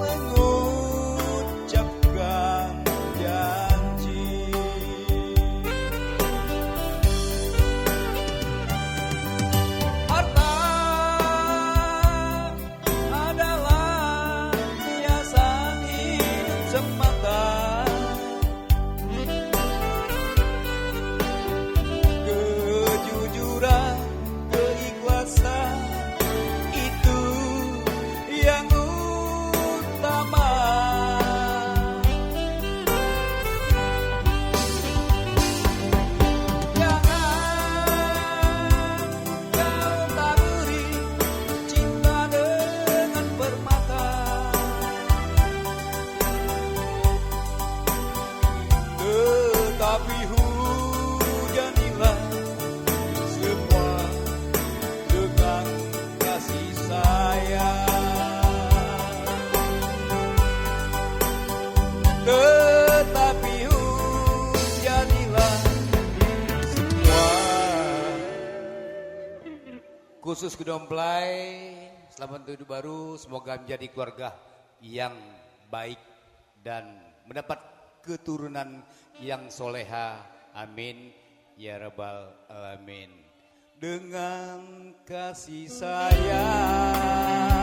mengucapkan janji. Harta adalah hiasan hidup semata. khusus Kedua Mempelai, selamat tahun baru, semoga menjadi keluarga yang baik dan mendapat keturunan yang soleha. Amin ya rabbal alamin. Dengan kasih sayang